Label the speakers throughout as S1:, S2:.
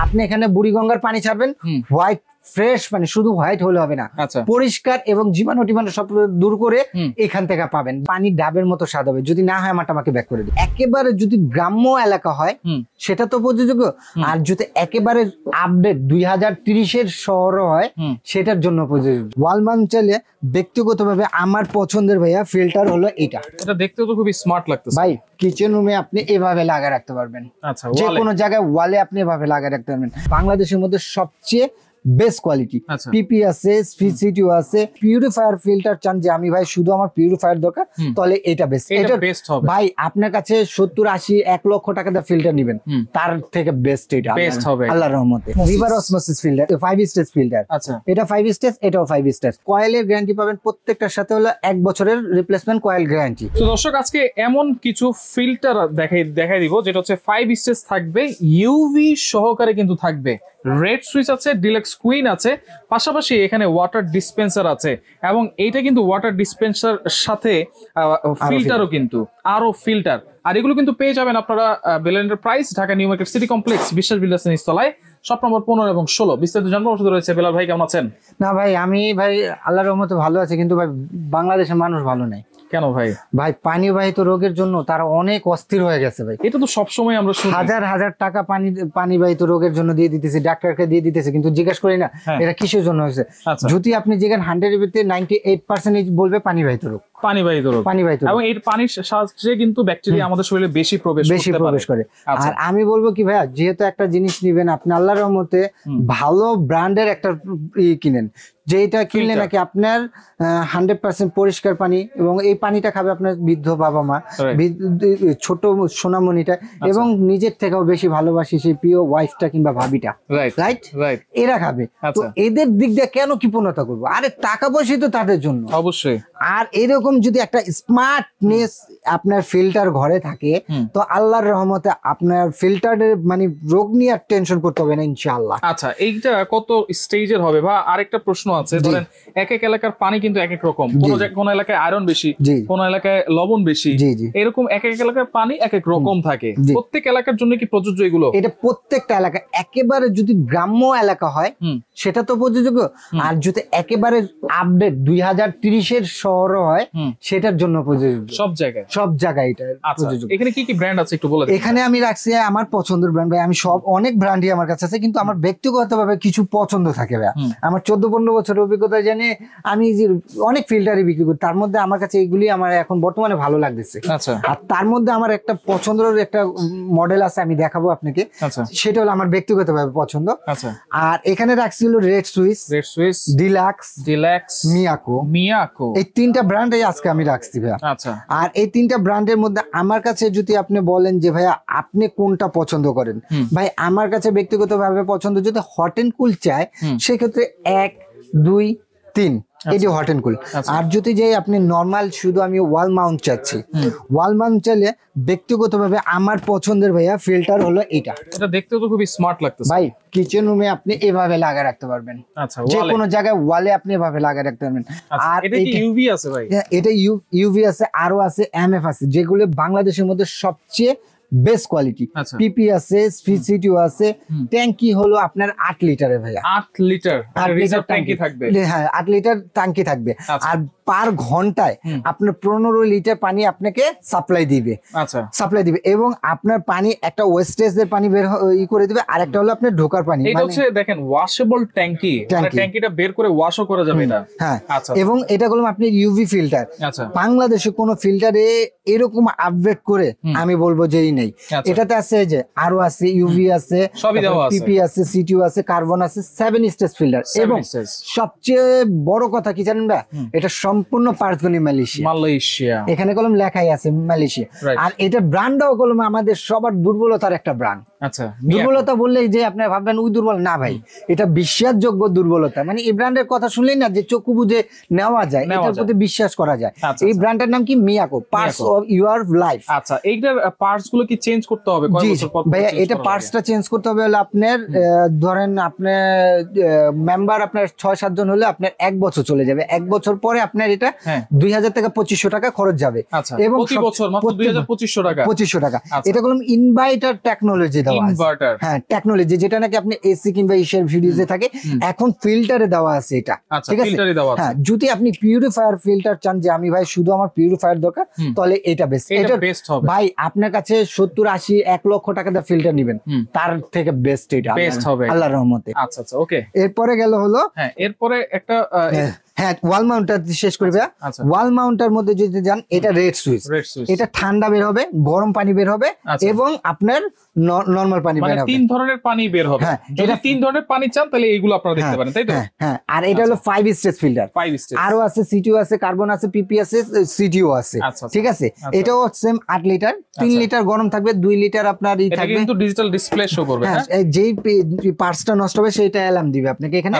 S1: আপনি এখানে বুড়িগঙ্গার পানি ছাড়বেন, হোয়াইট ফ্রেশ পানি, শুধু হোয়াইট হলে হবে না, পরিষ্কার এবং জীবাণু টিবাণু সব দূর করে এখান থেকে পাবেন। পানি ডাবের মতো স্বাদ হবে। যদি না হয় আমাকে ব্যাক করে দিন। একেবারে যদি গ্রাম্য এলাকা হয় সেটা তো প্রযোজ্য, আর যদি একেবারে আপডেট 2030-এর শহর হয় সেটার জন্য প্রযোজ্য। ওয়ালমান চাইলে ব্যক্তিগতভাবে আমার পছন্দের ভাইয়া ফিল্টার হলো এটা
S2: দেখতেও তো খুবই স্মার্ট লাগতেছে
S1: ভাই। কিচেন রুমে আপনি এভাবে লাগিয়ে রাখতে পারবেন, যে কোনো জায়গায় ওয়ালে আপনি এভাবে লাগিয়ে রাখতে পারবেন। বাংলাদেশের মধ্যে সবচেয়ে বেস্ট কোয়ালিটি পিপি আছে, স্পিসিটিও আছে। পিউরিফায়ার ফিল্টার চান যে আমি ভাই শুধু আমার পিউরিফায়ার দরকার, তাহলে এটা বেস্ট। এটা ভাই আপনার কাছে 70-80 1 লক্ষ টাকা দিয়ে ফিল্টার নেবেন, তার থেকে বেস্ট এটা বেস্ট হবে আল্লাহর রহমতে। River osmosis filter 5 stage filter, এটা 5 স্টেজ, এটাও 5 স্টেজ। কয়েলের গ্যারান্টি পাবেন প্রত্যেকটার সাথে, হলো 1 বছরের রিপ্লেসমেন্ট কয়েল গ্যারান্টি।
S2: তো দর্শক আজকে এমন কিছু ফিল্টার দেখাই দিব যেটা হচ্ছে 5 স্টেজ থাকবে, ইউভি সহকারে কিন্তু থাকবে। রেড সুইচ আছে, ডিলাক্স কুইন আছে, পাশাপাশি এখানে ওয়াটার ডিসপেন্সার আছে, এবং এইটা কিন্তু ওয়াটার ডিসপেন্সার সাথে ফিল্টারও কিন্তু আরো ফিল্টার। আর এগুলো কিন্তু পেয়ে যাবেন আপনারা Bell Enterprise, Dhaka New Market City Complex, Biswas বিল্ডার্সের নিচতলায়, শপ নম্বর 15 এবং 16। বিস্তারিত জানবো ওষুধ রয়েছে। বেলাল ভাই কেমন আছেন?
S1: না ভাই আমি ভাই আল্লাহর রহমতে ভালো আছে, কিন্তু ভাই বাংলাদেশের মানুষ ভালো নাই।
S2: কেন ভাই?
S1: ভাই পানিবাহিত রোগের জন্য তারা অনেক অস্থির হয়ে গেছে ভাই।
S2: এটা তো সবসময় আমরা শুনি,
S1: হাজার হাজার টাকা পানিবাহিত রোগের জন্য দিয়ে দিতেছে, ডাক্তারকে দিয়ে দিতেছে, কিন্তু জিজ্ঞাসা করি না এটা কিসের জন্য হয়েছে। যদি আপনি যেখানে 100-এর ভিতরে 98% বলবে পানিবাহিত রোগ, পানিবাহিত এবং এই পানির সাহায্যে কিন্তু ব্যাকটেরিয়া আমাদের শরীরে বেশি প্রবেশ করে। আর আমি বলবো কি ভাইয়া, যেহেতু একটা জিনিস নিবেন আপনি আল্লাহর রহমতে ভালো ব্র্যান্ডের একটা কিনেন, যেটা কিনলে নাকি আপনার 100% পরিষ্কার পানি, এবং এই পানিটা খাবে আপনার বৃদ্ধ বাবা মা, ছোট সোনামণিটা, এবং নিজের থেকেও বেশি ভালোবাসি সেই প্রিয় ওয়াইফটা কিংবা ভাবিটা, রাইট, এরা খাবে। তো এদের দিক দিয়ে কেন কৃপণতা করবো? আরে টাকা পয়সা তো তাদের জন্য অবশ্যই। আর এরকম যদি একটা স্মার্টনেস আপনার ফিল্টার ঘরে থাকে, তো আল্লাহর রহমতে আপনার ফিল্টারের মানে রোগ নিয়ে আর টেনশন করতে হবে না ইনশাআল্লাহ।
S2: আচ্ছা, এইটা কত স্টেজের হবে? বা আরেকটা প্রশ্ন আছে, ধরেন এক এক এলাকার পানি কিন্তু এক এক রকম, কোন এলাকায় আয়রন বেশি, কোন এলাকায় লবণ বেশি, এরকম এক এক এলাকার পানি এক এক রকম থাকে। প্রত্যেক এলাকার জন্য কি প্রযোজ্য এগুলো?
S1: এটা প্রত্যেকটা এলাকা, একেবারে যদি গ্রাম্য এলাকা হয় সেটা তো প্রযোজ্য, আর যদি একেবারে আপডেট 2030-এর শহর হয় সেটার জন্য প্রযোজ্য। সব জায়গায় এটা প্রযোজ্য।
S2: এখানে কি কি ব্র্যান্ড আছে একটু বলে দিন।
S1: এখানে আমি রাখছি আমার পছন্দের ব্র্যান্ড ভাই, আমি সব অনেক ব্র্যান্ডই আমার কাছে আছে, কিন্তু আমার ব্যক্তিগতভাবে কিছু পছন্দ থাকে ভাই। আমার 14-15 বছরের অভিজ্ঞতা জানে আমি যে অনেক ফিল্টারই বিক্রি করি, তার মধ্যে আমার কাছে এগুলি আমার এখন বর্তমানে ভালো লাগতেছে। আর তার মধ্যে আমার একটা পছন্দের একটা মডেল আছে, আমি দেখাবো আপনাকে, সেটা হলো আমার ব্যক্তিগতভাবে পছন্দ। আর এখানে রাখছি হলো রেড সুইচ, ডিলাক্স, মিয়াকো, এই 3টা ব্র্যান্ডই আজকে আমি রাখছি ভাইয়া। আর এই 3টা ব্র্যান্ডের মধ্যে আমার কাছে যদি আপনি বলেন যে ভাইয়া আপনি কোনটা পছন্দ করেন, ভাই আমার কাছে ব্যক্তিগতভাবে পছন্দ, যদি হট এন্ড কুল চায় সেক্ষেত্রে 1, 2, 3 এটি হট এন্ড কুল। আর যদি যাই আপনি নরমাল শুধু আমি ওয়াল মাউন্ট চাচ্ছি, ওয়াল মাউন্ট চাইলে ব্যক্তিগতভাবে আমার পছন্দের ভাইয়া ফিল্টার হলো এটা
S2: দেখতেও তো খুবই স্মার্ট লাগতেছে
S1: ভাই। কিচেন রুমে আপনি এভাবে লাগিয়ে রাখতে পারবেন, যে কোনো জায়গায় ওয়ালে আপনি এভাবে লাগিয়ে রাখতে পারবেন।
S2: আর এটা ইউভি আছে ভাই?
S1: এটা ইউভি আছে, আরো আছে এমএফ আছে, যেগুলো বাংলাদেশের মধ্যে সবচেয়ে বেস্ট কোয়ালিটি। পিপি আছে, স্পিসিটিও আছে। ট্যাঙ্কি হলো আপনার 8 লিটারের ভাইয়া,
S2: 8 লিটার রিজার্ভ ট্যাঙ্কি থাকবে।
S1: হ্যাঁ 8 লিটার ট্যাঙ্কি থাকবে। আর পার ঘন্টায় আপনার 15 লিটার পানি আপনাকে সাপ্লাই দিবে, এবং আপনার পানি একটা ওয়েস্টেজের পানি বের করে দিবে, আর একটা হলো আপনার ঢোকার পানি।
S2: এটা হচ্ছে দেখেন ওয়াশেবল ট্যাঙ্কি, মানে ট্যাঙ্কিটা বের করে ওয়াশও করা যাবে এটা।
S1: হ্যাঁ, এবং এটা হলো আপনার ইউভি ফিল্টার। বাংলাদেশে কোনো ফিল্টারে এরকম আপডেট করে আমি বলবো যেই নেই। এটাতে আছে যে আরো আছে, ইউভি আছে, পিপি আছে, সিটিও আছে, কার্বন আছে, 7 স্টেজ ফিল্টার। এবং সবচেয়ে বড় কথা কি জানেন ভাই, এটা সম্পূর্ণ পার্সগনি মালয়েশিয়া, এখানে কলম লেখাই আছে মালয়েশিয়া। আর এটা ব্র্যান্ডটাও কলম আমাদের সবার দুর্বলতার একটা ব্র্যান্ড। দুর্বলতা বললে যে আপনি ভাববেন ওই দুর্বল না ভাই, এটা বিশ্বাসযোগ্য দুর্বলতা। মানে এই ব্র্যান্ডের কথা শুনলেই না যে চক্ষু বুঝে নেওয়া যায়, এটার প্রতি বিশ্বাস করা যায়। এই ব্র্যান্ডের নাম কি? Miyako, parts of your life.
S2: আচ্ছা, এইটার পার্টস গুলো কি চেঞ্জ করতে হবে কয় বছর পর?
S1: ভাইয়া এটা পার্টসটা চেঞ্জ করতে হবে হলে আপনার ধরেন আপনার মেম্বার আপনার 6-7 জন হলে আপনার 1 বছর চলে যাবে। 1 বছর পরে আপনার এটা 2000 থেকে 2500 টাকা খরচ যাবে।
S2: এবং প্রতি বছর মাত্র 2500 টাকা।
S1: এটা বললাম ইনভার্টার টেকনোলজি দেওয়া আছে।
S2: ইনভার্টার,
S1: হ্যাঁ টেকনোলজি, যেটা নাকি আপনি এসি কিংবা ইসের ভিডিওতে থাকে, এখন ফিল্টারে দেওয়া আছে এটা।
S2: আচ্ছা
S1: ঠিক আছে,
S2: ফিল্টারে দেওয়া আছে।
S1: হ্যাঁ যদি আপনি পিউরিফায়ার ফিল্টার চান যে আমি ভাই শুধু আমার পিউরিফায়ার দরকার, তাহলে এটা বেস্ট।
S2: এটা বেস্ট হবে
S1: ভাই আপনার কাছে 70-80 1 লক্ষ টাকা দিয়ে ফিল্টার নেবেন, তার থেকে বেস্ট এটা
S2: বেস্ট হবে
S1: আল্লাহর রহমতে।
S2: আচ্ছা আচ্ছা ওকে।
S1: এরপরে গেল হলো,
S2: হ্যাঁ এরপরে একটা
S1: হ্যাঁ ওয়াল মাউন্টার শেষ করি ভাইয়া।
S2: আচ্ছা।
S1: ওয়াল মাউন্টার মধ্যে যদি যান, এটা রেড সুইচ। এটা ঠান্ডা বের হবে, গরম পানি বের হবে, এবং আপনার নরমাল পানি বের হবে।
S2: 3 ধরনের পানি বের হবে।
S1: হ্যাঁ,
S2: যদি 3 ধরনের পানি চান তাহলে এইগুলো আপনারা দেখতে পারেন, তাই তো?
S1: হ্যাঁ, আর এটা হলো 5 স্টেজ ফিল্টার।
S2: 5 স্টেজ
S1: আরো আছে, সিটিও আছে, কার্বন আছে, পিপি আছে, সিটিও আছে। ঠিক আছে, এটাও সেম 8 লিটার, 3 লিটার গরম থাকবে, 2 লিটার আপনার ই থাকবে।
S2: এটা কিন্তু ডিজিটাল ডিসপ্লে শো করবে।
S1: হ্যাঁ, যেই পার্টসটা নষ্ট হবে সেটা অ্যালার্ম দিবে আপনাকে এখানে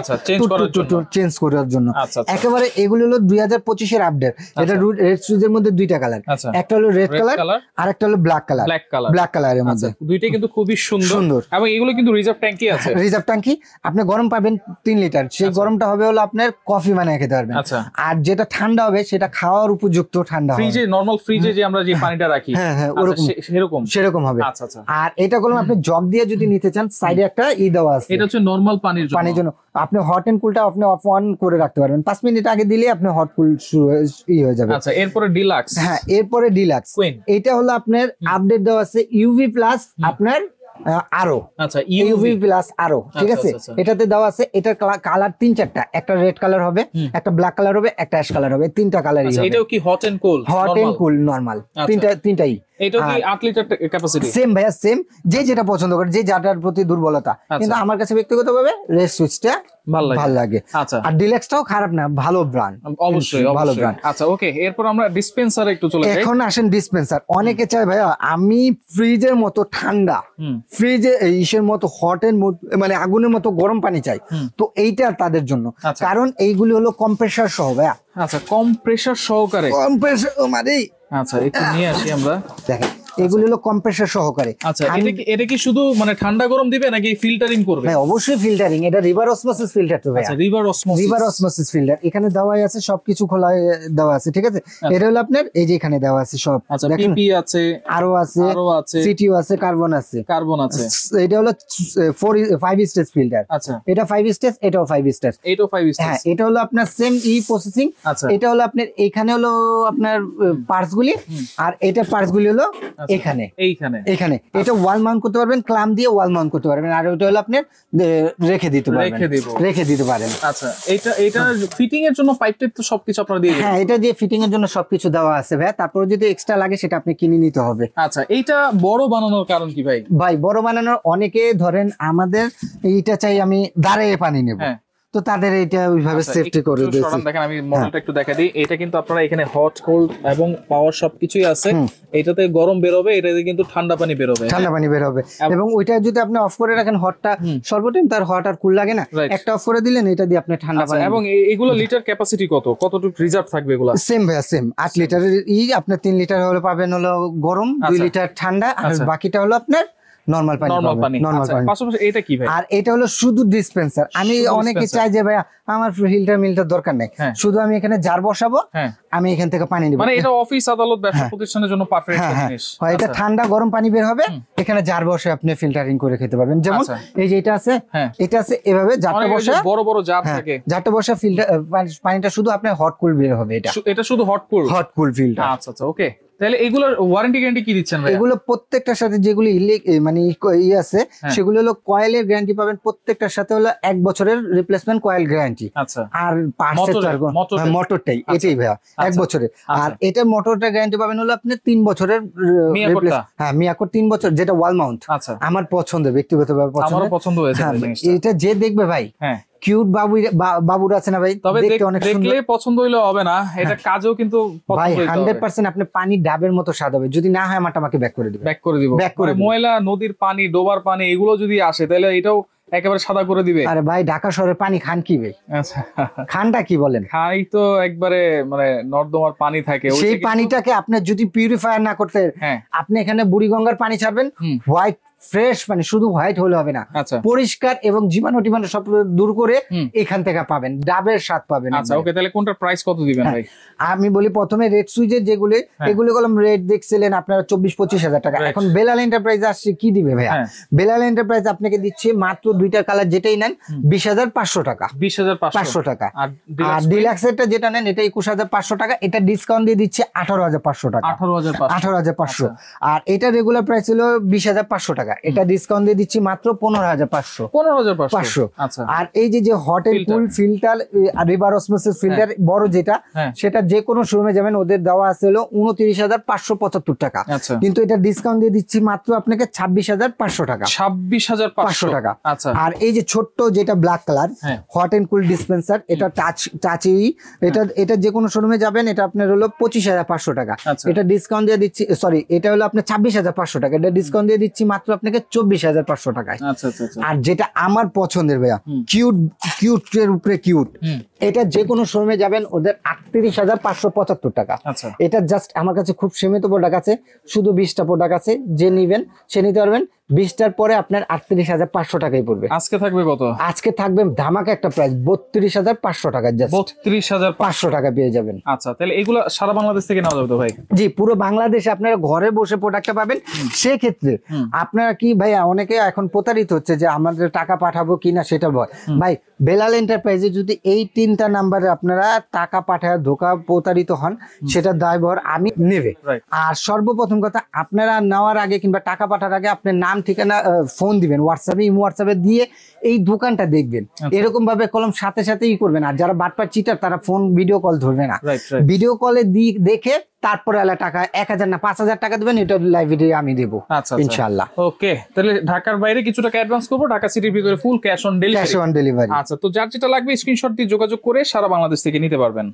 S1: চেঞ্জ করার জন্য। একেবারে এগুলো হলো 2025 এর আপডেট। এটা রেড সুইচের মধ্যে দুইটা কালার, একটা হলো রেড কালার আর একটা হলো ব্ল্যাক কালার। ব্ল্যাক কালারের মধ্যে
S2: দুইটাই কিন্তু খুবই সুন্দর, এবং এগুলো কিন্তু রিজার্ভ ট্যাঙ্কি আছে।
S1: রিজার্ভ ট্যাঙ্কি আপনি গরম পাবেন 3 লিটার, সেই গরমটা হবে হলো আপনার কফি বানিয়ে খেতে পারবেন। আর যেটা ঠান্ডা হবে সেটা খাওয়ার উপযুক্ত ঠান্ডা হবে।
S2: ফ্রিজে, নরমাল ফ্রিজে যে আমরা যে পানিটা রাখি,
S1: হ্যাঁ ওরকম সেরকম হবে।
S2: আচ্ছা আচ্ছা।
S1: আর এটা করলাম আপনি জগ দিয়ে যদি নিতে চান, সাইডে একটা দেওয়া আছে।
S2: এটা হচ্ছে নরমাল পানির জন্য।
S1: আপনি হট এন্ড কুলটা আপনি অফ অন করে রাখতে পারবেন, 5 মিনিট আগে দিলে আপনি হট কুল হয়ে যাবে।
S2: আচ্ছা, এরপরে ডিলাক্স।
S1: হ্যাঁ, এরপরে ডিলাক্স। এটা হলো আপনার আপডেট দেওয়া আছে ইউভি প্লাস আপনার আরো।
S2: আচ্ছা,
S1: ইউভি প্লাস আরো, ঠিক আছে, এটাতে দেওয়া আছে। এটার কালার 3-4টা, একটা রেড কালার হবে, একটা ব্ল্যাক কালার হবে, একটা অ্যাশ কালার হবে, 3টা কালারই হবে।
S2: এটাও কি hot and cool?
S1: Hot and cool normal, তিনটাই।
S2: এটা কি 8 লিটার ক্যাপাসিটি?
S1: সেম ভাইয়া, সেম। যে যেটা পছন্দ করে, যে যাটার প্রতি দুর্বলতা। কিন্তু আমার কাছে ব্যক্তিগতভাবে রেড সুইচটা ভালো লাগে।
S2: আচ্ছা,
S1: আর ডিলাক্সটাও খারাপ না, ভালো ব্র্যান্ড,
S2: অবশ্যই ভালো ব্র্যান্ড। আচ্ছা ওকে, এরপর আমরা ডিসপেন্সারে একটু চলে যাই।
S1: এখন আসেন ডিসপেন্সার। অনেকে চায় ভাইয়া আমি ফ্রিজের মতো ঠান্ডা, ফ্রিজে ইসের মতো হট এর মানে আগুনের মতো গরম পানি চাই, তো এইটা তাদের জন্য। কারণ এইগুলি হলো কম্প্রেসার সহ ভাইয়া।
S2: আচ্ছা, কম্প্রেসার সহকারে।
S1: কম্প্রেসার মানে
S2: আচ্ছা, একটু নিয়ে আসি আমরা,
S1: দেখেন এগুলো হলো কম্প্রেসার সহকারে।
S2: আচ্ছা, এটা কি শুধু মানে ঠান্ডা গরম দিবে নাকি ফিল্টারিং করবে?
S1: হ্যাঁ অবশ্যই ফিল্টারিং। এটা রিভার অসমোসিস ফিল্টার তো ভাই।
S2: আচ্ছা, রিভার
S1: অসমোসিস ফিল্টার। এখানে দেওয়াই আছে, সবকিছু খোলা দেওয়া আছে, ঠিক আছে। এটা হলো আপনার এই যে এখানে দেওয়া আছে সব।
S2: আচ্ছা, পিপি আছে,
S1: আরো আছে, সিটিও আছে, কার্বন আছে। এটা হলো 5 স্টেজ ফিল্টার।
S2: আচ্ছা,
S1: এটা 5 স্টেজ, এটাও 5 স্টেজ,
S2: এটাও 5 স্টেজ।
S1: হ্যাঁ, এটা হলো আপনার সেম প্রসেসিং। এটা হলো আপনার এখানে হলো আপনার পার্টস গুলি, আর এটা পার্টস গুলি হলো এখানে। এটা ওয়াল মাউন্ট করতে পারবেন, ক্লাম দিয়ে ওয়াল মাউন্ট করতে পারবেন। আর ওটা হলো আপনার রেখে দিতে পারেন।
S2: আচ্ছা, এটা ফিটিং এর জন্য পাইপ টাইপ তো সবকিছু আপনারা দিয়ে দিবেন?
S1: হ্যাঁ, এটা দিয়ে ফিটিং এর জন্য সবকিছু দেওয়া আছে ভাই। তারপর যদি এক্সট্রা লাগে সেটা আপনি কিনে নিতে হবে।
S2: আচ্ছা, এইটা বড় বানানোর কারণ কি ভাই?
S1: বড় বানানোর অনেকে ধরেন আমাদের এইটা চাই আমি দাঁড়িয়ে পানি নেব, তো তাদের এটা ওইভাবে সেফটি করে দিয়েছি।
S2: দেখেন আমি মডেলটা একটু দেখা দিই। এটা কিন্তু আপনারা এখানে হট কোল্ড এবং পাওয়ার সবকিছুই আছে। এটাতে গরম বের হবে, এটাতে কিন্তু ঠান্ডা পানি বের হবে।
S1: এবং ওইটা যদি আপনি অফ করে রাখেন, হটটা সর্বটাইম তার হট আর কুল লাগে না, একটা অফ করে দিলেন, এটা দিয়ে আপনি ঠান্ডা পানি।
S2: এবং এগুলো লিটার ক্যাপাসিটি কতটুকু রিজার্ভ থাকবে এগুলো?
S1: সেম ভাইয়া, সেম 8 লিটারের আপনি 3 লিটার হলে পাবেন হলো গরম, 2 লিটার ঠান্ডা, আর বাকিটা হলো আপনার নরমাল পানি।
S2: পাশাপাশি এটা কি ভাই?
S1: আর এটা হলো শুধু ডিসপেন্সার। আমি অনেকে চাই যে ভাই আমার ফিল্টার দরকার নেই, শুধু আমি এখানে জার বসাবো, আমি এখান থেকে পানি নিব।
S2: মানে এটা অফিস আদালত ব্যবসা প্রতিষ্ঠানের জন্য পারফেক্ট জিনিস।
S1: এটা ঠান্ডা গরম পানি বের হবে, এখানে জার বসে আপনি ফিল্টারিং করে খেতে পারবেন। যেমন এই যে এটা আছে, এভাবে জারটা বসে,
S2: বড় বড় জার থাকে,
S1: জারটা বসে ফিল্টার পানিটা শুধু আপনার হট কুল বের হবে।
S2: এটা শুধু হট কুল ফিল্টার। আচ্ছা আচ্ছা, ওকে। তাহলে এগুলোর ওয়ারেন্টি গ্যারান্টি কি দিচ্ছেন ভাই?
S1: এগুলো প্রত্যেকটার সাথে যেগুলো মানে আছে সেগুলো হলো কয়েলের গ্যারান্টি পাবেন। প্রত্যেকটার সাথে হলো 1 বছরের রিপ্লেসমেন্ট কয়েল গ্যারান্টি।
S2: আচ্ছা,
S1: আর মোটরটাই এটাই ভাইয়া 1 বছরের। আর এটা মোটরটা গ্যারান্টি পাবেন হলো আপনি 3 বছরের। হ্যাঁ, মিয়াকোর 3 বছর, যেটা ওয়াল মাউন্ট। আমার পছন্দ, ব্যক্তিগতভাবে
S2: পছন্দ হয়েছে।
S1: এটা যে দেখবে ভাই, কিউট বাবুরা আছে না ভাই,
S2: তবে দেখলে পছন্দ হইলো হবে না, এটা কাজও কিন্তু
S1: ভাই 100% আপনি পানি ডাবের মতো স্বাদ হবে। যদি না হয় আমাকে ব্যাক করে দিবেন।
S2: ময়লা নদীর পানি, ডোবার পানি এগুলো যদি আসে তাহলে এটাও একেবারে সাদা করে দিবে।
S1: আরে ভাই, ঢাকা শহরে পানি খান কি ভাই?
S2: আচ্ছা,
S1: খানটা কি বলেন?
S2: খাই তো একবারে মানে নর্দমার পানি থাকে,
S1: সেই পানিটাকে আপনি যদি পিউরিফায়ার না করতে, আপনি এখানে বুড়িগঙ্গার পানি ছাড়বেন, হোয়াইট ফ্রেশ পানি, শুধু হোয়াইট হলে হবে না,
S2: আচ্ছা
S1: পরিষ্কার এবং জীবাণু টিবাণু সব দূর করে এখান থেকে পাবেন, ডাবের স্বাদ পাবেন।
S2: আচ্ছা ওকে, তাহলে কোনটার প্রাইস কত দিবেন ভাই?
S1: আমি বলি প্রথমে রেড সুইচের যেগুলো, এগুলো কলম রেড দেখছিলেন আপনারা 24-25 হাজার টাকা। এখন বেলাল এন্টারপ্রাইজ আসছে কি দিবে ভাইয়া? বেলাল এন্টারপ্রাইজ আপনাকে দিচ্ছে মাত্র দুইটা কালার যেটাই নেন 20,500 টাকা,
S2: 20,500
S1: টাকা। আর ডিলাক্স এরটা যেটা নেন এটা 21,500 টাকা, এটা ডিসকাউন্ট দিয়ে দিচ্ছে 18,500 টাকা, 18,500। আর এটা রেগুলার প্রাইস ছিল 20,500 টাকা, এটা ডিসকাউন্ট দিয়ে দিচ্ছি মাত্র 15,500।
S2: আচ্ছা।
S1: আর এই যে hot and cool filter reverse osmosis filter বড় যেটা, সেটা যে কোনো শোরুমে যাবেন ওদের দেওয়া আছে হলো 29,575 টাকা, কিন্তু এটা ডিসকাউন্ট দিয়ে দিচ্ছি মাত্র আপনাকে 26,500 টাকা,
S2: 26,500
S1: টাকা।
S2: আচ্ছা।
S1: আর এই যে ছোট্ট যেটা black colour hot and cool dispenser, এটা টাচি, এটা যে কোনো শোরুমে যাবেন এটা আপনার হলো 25,500 টাকা, এটা ডিসকাউন্ট দিয়ে দিচ্ছি, সরি এটা হলো আপনার 26,500 টাকা, এটা ডিসকাউন্ট দিয়ে দিচ্ছি মাত্র আপনাকে 24,500 টাকায়। আর যেটা আমার পছন্দের ভাইয়া, কিউট এর উপরে কিউট, এটা যে কোনো শোরুমে যাবেন ওদের 38,575 টাকা। এটা জাস্ট আমার কাছে খুব সীমিত প্রোডাক্ট আছে, শুধু 20টা প্রোডাক্ট আছে, যে নিবেন সে নিতে পারবেন। 20টার পরে আপনার 38,500 টাকাই পড়বে।
S2: আজকে থাকবে কত?
S1: আজকে থাকবে ধামাকা একটা প্রাইস 32,500 টাকা, জাস্ট 32,500 টাকা পেয়ে যাবেন।
S2: আচ্ছা, তাহলে এগুলো সারা বাংলাদেশ থেকে নেওয়া যাবে তো ভাই?
S1: জি, পুরো বাংলাদেশে আপনারা ঘরে বসে প্রোডাক্টটা পাবেন। সেক্ষেত্রে আপনারা কি ভাইয়া, অনেকে এখন প্রতারিত হচ্ছে যে আমাদের টাকা পাঠাবো কিনা সেটা ভয়। ভাই বেলাল এন্টারপ্রাইজে যদি এই 3টা নাম্বারে আপনারা টাকা পাঠায় ধোকা প্রতারিত হন, সেটা দায়ভার আমি নেবে। আর সর্বপ্রথম কথা, আপনারা নেওয়ার আগে কিংবা টাকা পাঠার আগে আপনার নাম ঠিকানা ফোন দিবেন, হোয়াটসঅ্যাপে হোয়াটসঅ্যাপে দিয়ে এই দোকানটা দেখবেন, এরকম ভাবে কলম সাথে সাথেই করবেন। আর যারা বাটপার চিটার তারা ফোন ভিডিও কল ধরবে না, ভিডিও কলে দেখে তারপরে টাকা 1,000 না 5,000 টাকা দেবেন, এটা লাইব্রেরি আমি দেবো ইনশাআল্লাহ।
S2: ওকে, তাহলে ঢাকার বাইরে কিছু টাকা অ্যাডভান্স করবো, ঢাকা সিটির ভিতরে full cash on delivery.
S1: Cash on delivery.
S2: আচ্ছা, তো যার যেটা লাগবে স্ক্রিনশট দিয়ে যোগাযোগ করে সারা বাংলাদেশ থেকে নিতে পারবেন।